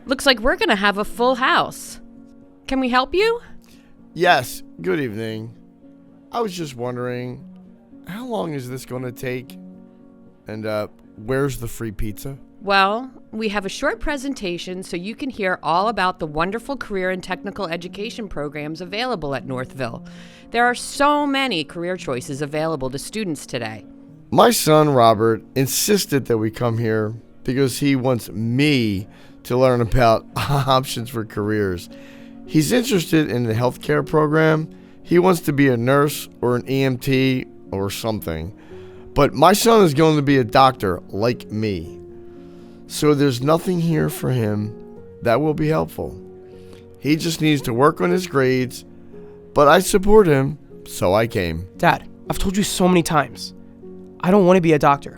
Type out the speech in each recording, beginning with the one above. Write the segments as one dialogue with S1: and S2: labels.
S1: Looks like we're going to have a full house. Can we help you?
S2: Yes, good evening. I was just wondering, how long is this going to take? And where's the free pizza?
S1: Well, we have a short presentation so you can hear all about the wonderful career and technical education programs available at Northville. There are so many career choices available to students today.
S2: My son, Robert, insisted that we come here because he wants me to learn about options for careers. He's interested in the healthcare program. He wants to be a nurse or an EMT or something. But my son is going to be a doctor like me. So there's nothing here for him that will be helpful. He just needs to work on his grades, but I support him, so I came.
S3: Dad, I've told you so many times. I don't want to be a doctor.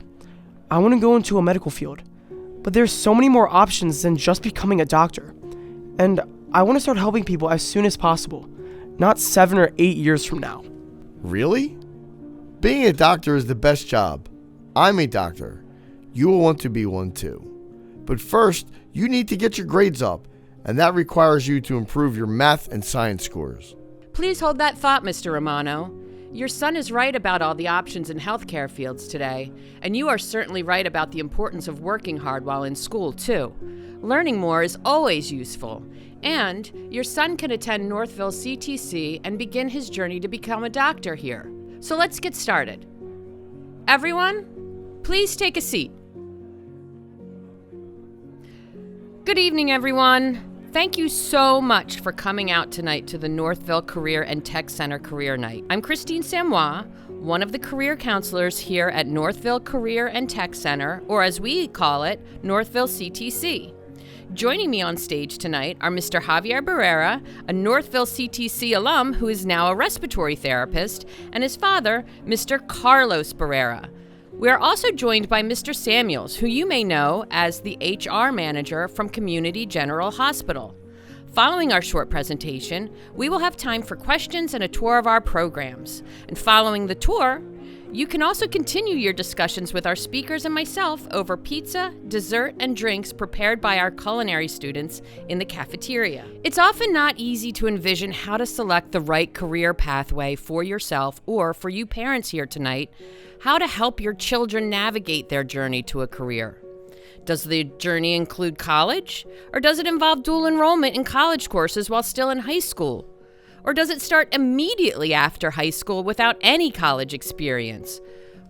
S3: I want to go into a medical field. But there's so many more options than just becoming a doctor. And I want to start helping people as soon as possible, not 7 or 8 years from now.
S2: Really? Being a doctor is the best job. I'm a doctor. You will want to be one too. But first, you need to get your grades up, and that requires you to improve your math and science scores.
S1: Please hold that thought, Mr. Romano. Your son is right about all the options in healthcare fields today, and you are certainly right about the importance of working hard while in school, too. Learning more is always useful, and your son can attend Northville CTC and begin his journey to become a doctor here. So let's get started. Everyone, please take a seat. Good evening, everyone. Thank you so much for coming out tonight to the Northville Career and Tech Center Career Night. I'm Christine Samois, one of the career counselors here at Northville Career and Tech Center, or as we call it, Northville CTC. Joining me on stage tonight are Mr. Javier Barrera, a Northville CTC alum who is now a respiratory therapist, and his father, Mr. Carlos Barrera. We are also joined by Mr. Samuels, who you may know as the HR manager from Community General Hospital. Following our short presentation, we will have time for questions and a tour of our programs. And following the tour, you can also continue your discussions with our speakers and myself over pizza, dessert, and drinks prepared by our culinary students in the cafeteria. It's often not easy to envision how to select the right career pathway for yourself or for you parents here tonight, how to help your children navigate their journey to a career. Does the journey include college? Or does it involve dual enrollment in college courses while still in high school? Or does it start immediately after high school without any college experience?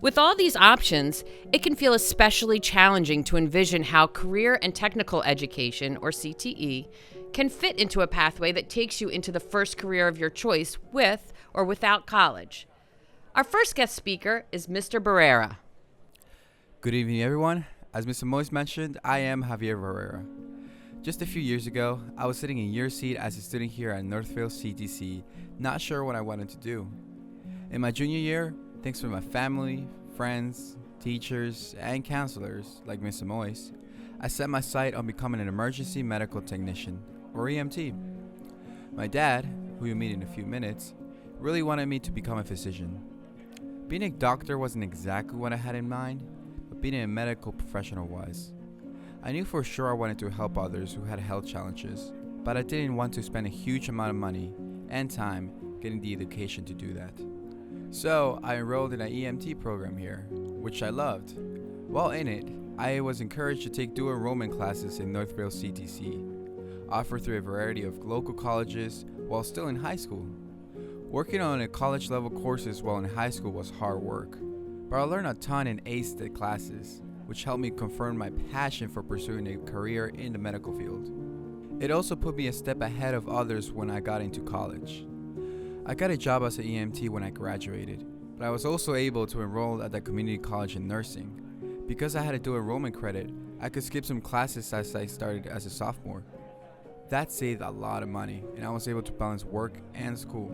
S1: With all these options, it can feel especially challenging to envision how career and technical education, or CTE, can fit into a pathway that takes you into the first career of your choice with or without college. Our first guest speaker is Mr. Barrera.
S4: Good evening, everyone. As Mr. Moise mentioned, I am Javier Barrera. Just a few years ago, I was sitting in your seat as a student here at Northville CTC, not sure what I wanted to do. In my junior year, thanks to my family, friends, teachers, and counselors like Mr. Moise, I set my sight on becoming an emergency medical technician, or EMT. My dad, who you'll meet in a few minutes, really wanted me to become a physician. Being a doctor wasn't exactly what I had in mind, but being a medical professional was. I knew for sure I wanted to help others who had health challenges, but I didn't want to spend a huge amount of money and time getting the education to do that. So I enrolled in an EMT program here, which I loved. While in it, I was encouraged to take dual enrollment classes in Northville CTC, offered through a variety of local colleges while still in high school. Working on college level courses while in high school was hard work, but I learned a ton and aced the classes, which helped me confirm my passion for pursuing a career in the medical field. It also put me a step ahead of others when I got into college. I got a job as an EMT when I graduated, but I was also able to enroll at the community college in nursing. Because I had a dual enrollment credit, I could skip some classes as I started as a sophomore. That saved a lot of money, and I was able to balance work and school.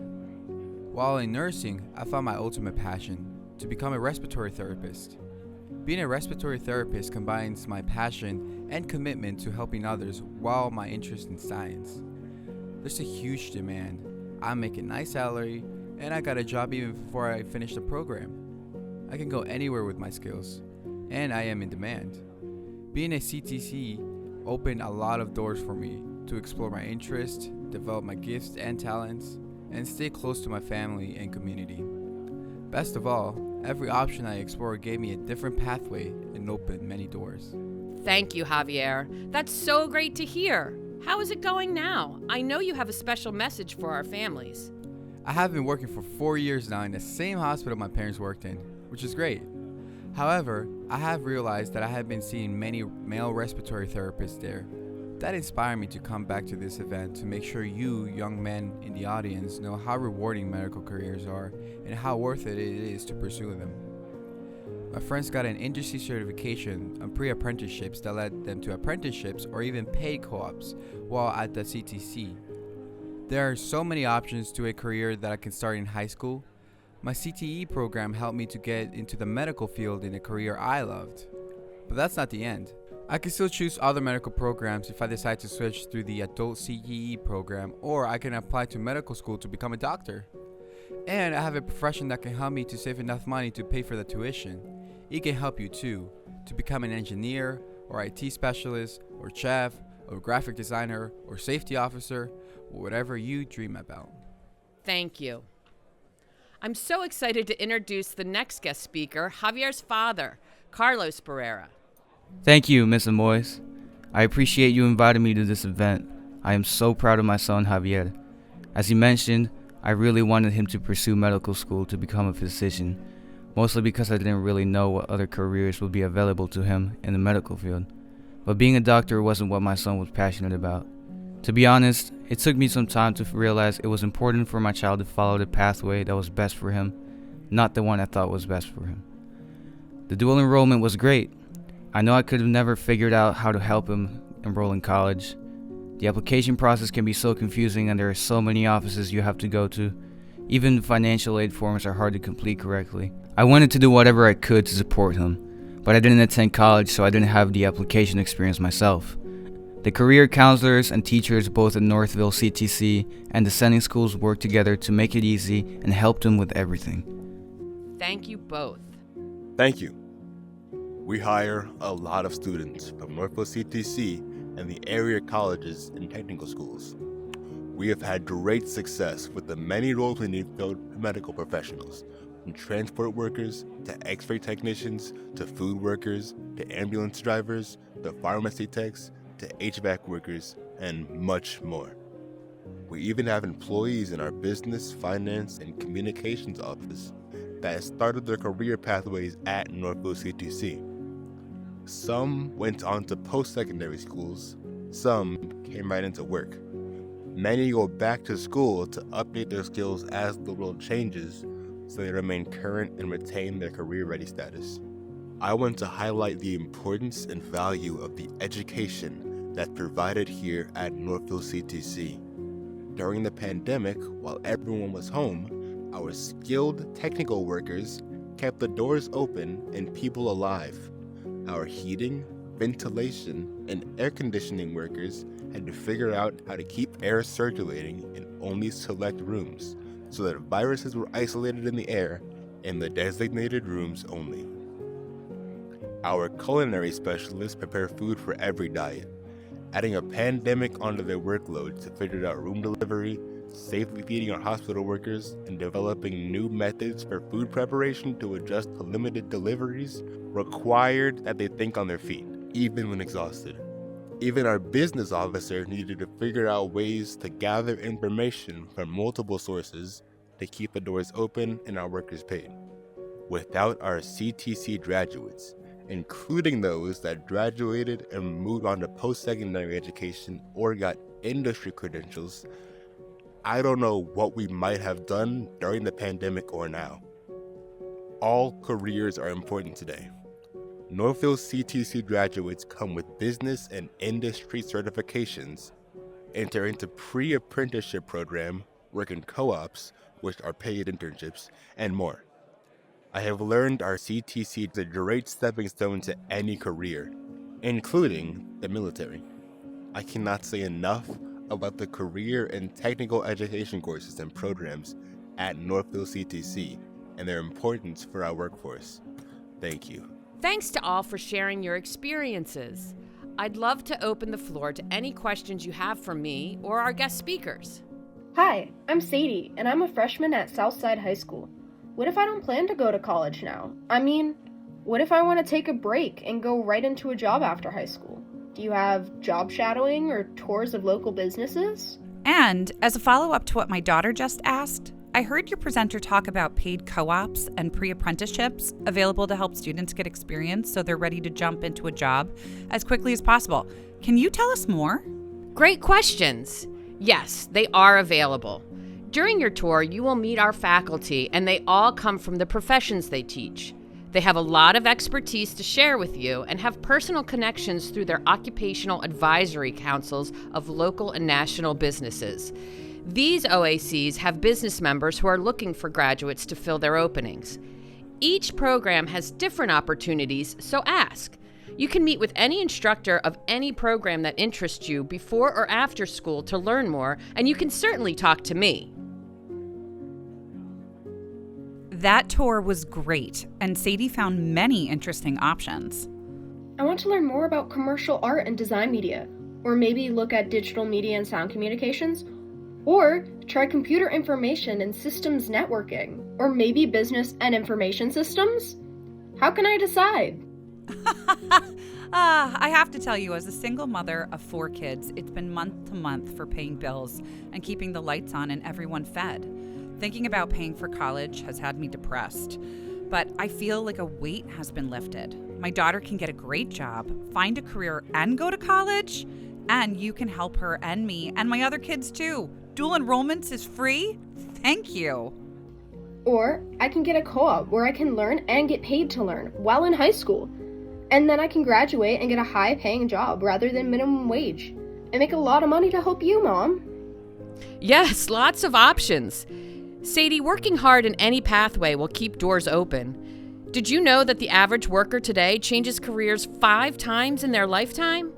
S4: While in nursing, I found my ultimate passion, to become a respiratory therapist. Being a respiratory therapist combines my passion and commitment to helping others while my interest in science. There's a huge demand. I make a nice salary, and I got a job even before I finished the program. I can go anywhere with my skills, and I am in demand. Being a CTC opened a lot of doors for me to explore my interests, develop my gifts and talents, and stay close to my family and community. Best of all, every option I explored gave me a different pathway and opened many doors.
S1: Thank you, Javier. That's so great to hear. How is it going now? I know you have a special message for our families.
S4: I have been working for 4 years now in the same hospital my parents worked in, which is great. However, I have realized that I have been seeing many male respiratory therapists there. That inspired me to come back to this event to make sure you, young men in the audience, know how rewarding medical careers are and how worth it is to pursue them. My friends got an industry certification on pre-apprenticeships that led them to apprenticeships or even paid co-ops while at the CTC. There are so many options to a career that I can start in high school. My CTE program helped me to get into the medical field in a career I loved. But that's not the end. I can still choose other medical programs if I decide to switch through the adult CTE program, or I can apply to medical school to become a doctor. And I have a profession that can help me to save enough money to pay for the tuition. It can help you too, to become an engineer, or IT specialist, or chef, or graphic designer, or safety officer, or whatever you dream about.
S1: Thank you. I'm so excited to introduce the next guest speaker, Javier's father, Carlos Barrera.
S5: Thank you, Miss Amoyes. I appreciate you inviting me to this event. I am so proud of my son, Javier. As he mentioned, I really wanted him to pursue medical school to become a physician, mostly because I didn't really know what other careers would be available to him in the medical field. But being a doctor wasn't what my son was passionate about. To be honest, it took me some time to realize it was important for my child to follow the pathway that was best for him, not the one I thought was best for him. The dual enrollment was great. I know I could have never figured out how to help him enroll in college. The application process can be so confusing and there are so many offices you have to go to. Even financial aid forms are hard to complete correctly. I wanted to do whatever I could to support him, but I didn't attend college, so I didn't have the application experience myself. The career counselors and teachers both at Northville CTC and the sending schools worked together to make it easy and helped him with everything.
S1: Thank you both.
S6: Thank you. We hire a lot of students from Northville CTC and the area colleges and technical schools. We have had great success with the many roles we need filled medical professionals, from transport workers to x-ray technicians to food workers to ambulance drivers to pharmacy techs to HVAC workers and much more. We even have employees in our business, finance, and communications office that have started their career pathways at Northville CTC. Some went on to post-secondary schools, some came right into work. Many go back to school to update their skills as the world changes so they remain current and retain their career-ready status. I want to highlight the importance and value of the education that's provided here at Northville CTC. During the pandemic, while everyone was home, our skilled technical workers kept the doors open and people alive. Our heating, ventilation, and air conditioning workers had to figure out how to keep air circulating in only select rooms so that viruses were isolated in the air in the designated rooms only. Our culinary specialists prepare food for every diet, adding a pandemic onto their workload to figure out room delivery, safely feeding our hospital workers, and developing new methods for food preparation to adjust to limited deliveries required that they think on their feet, even when exhausted. Even our business officer needed to figure out ways to gather information from multiple sources to keep the doors open and our workers paid. Without our CTC graduates, including those that graduated and moved on to post-secondary education or got industry credentials, I don't know what we might have done during the pandemic or now. All careers are important today. Northville CTC graduates come with business and industry certifications, enter into pre-apprenticeship program, work in co-ops, which are paid internships, and more. I have learned our CTC is a great stepping stone to any career, including the military. I cannot say enough about the career and technical education courses and programs at Northville CTC and their importance for our workforce. Thank you.
S1: Thanks to all for sharing your experiences. I'd love to open the floor to any questions you have for me or our guest speakers.
S7: Hi, I'm Sadie, and I'm a freshman at Southside High School. What if I don't plan to go to college now? I mean, what if I want to take a break and go right into a job after high school? Do you have job shadowing or tours of local businesses?
S8: And as a follow-up to what my daughter just asked, I heard your presenter talk about paid co-ops and pre-apprenticeships available to help students get experience so they're ready to jump into a job as quickly as possible. Can you tell us more?
S1: Great questions. Yes, they are available. During your tour, you will meet our faculty, and they all come from the professions they teach. They have a lot of expertise to share with you and have personal connections through their occupational advisory councils of local and national businesses. These OACs have business members who are looking for graduates to fill their openings. Each program has different opportunities, so ask. You can meet with any instructor of any program that interests you before or after school to learn more, and you can certainly talk to me.
S8: That tour was great, and Sadie found many interesting options.
S7: I want to learn more about commercial art and design media, or maybe look at digital media and sound communications, or try computer information and systems networking, or maybe business and information systems? How can I decide?
S8: I have to tell you, as a single mother of 4 kids, it's been month to month for paying bills and keeping the lights on and everyone fed. Thinking about paying for college has had me depressed, but I feel like a weight has been lifted. My daughter can get a great job, find a career, and go to college, and you can help her and me and my other kids too. Dual enrollments is free? Thank you.
S7: Or I can get a co-op where I can learn and get paid to learn while in high school. And then I can graduate and get a high-paying job rather than minimum wage and make a lot of money to help you, Mom.
S1: Yes, lots of options. Sadie, working hard in any pathway will keep doors open. Did you know that the average worker today changes careers 5 times in their lifetime?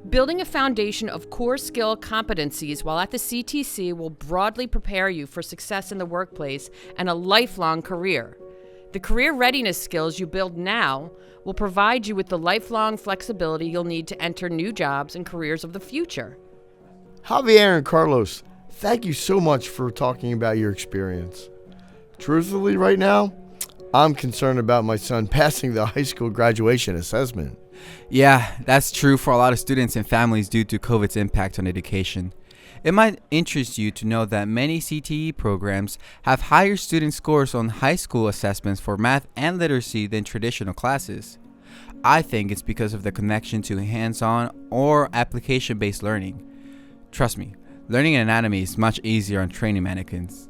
S1: Building a foundation of core skill competencies while at the CTC will broadly prepare you for success in the workplace and a lifelong career. The career readiness skills you build now will provide you with the lifelong flexibility you'll need to enter new jobs and careers of the future.
S2: Javier and Carlos, thank you so much for talking about your experience. Truthfully, right now, I'm concerned about my son passing the high school graduation assessment.
S4: Yeah, that's true for a lot of students and families due to COVID's impact on education. It might interest you to know that many CTE programs have higher student scores on high school assessments for math and literacy than traditional classes. I think it's because of the connection to hands-on or application-based learning. Trust me, learning anatomy is much easier on training mannequins.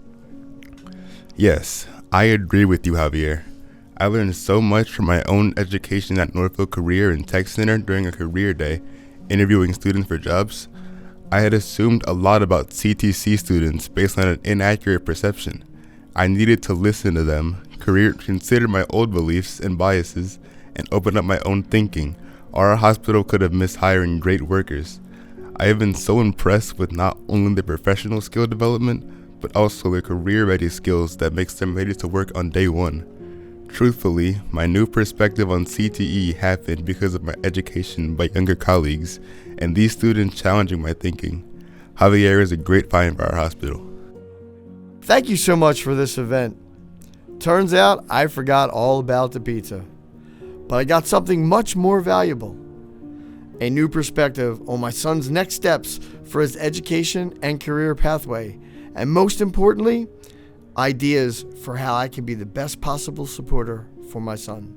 S6: Yes, I agree with you, Javier. I learned so much from my own education at Northfield Career and Tech Center during a career day, interviewing students for jobs. I had assumed a lot about CTC students based on an inaccurate perception. I needed to listen to them, consider my old beliefs and biases, and open up my own thinking, or our hospital could have missed hiring great workers. I have been so impressed with not only the professional skill development, but also the career-ready skills that makes them ready to work on day one. Truthfully, my new perspective on CTE happened because of my education by younger colleagues, and these students challenging my thinking. Javier is a great find for our hospital.
S2: Thank you so much for this event. Turns out I forgot all about the pizza, but I got something much more valuable. A new perspective on my son's next steps for his education and career pathway, and most importantly, ideas for how I can be the best possible supporter for my son.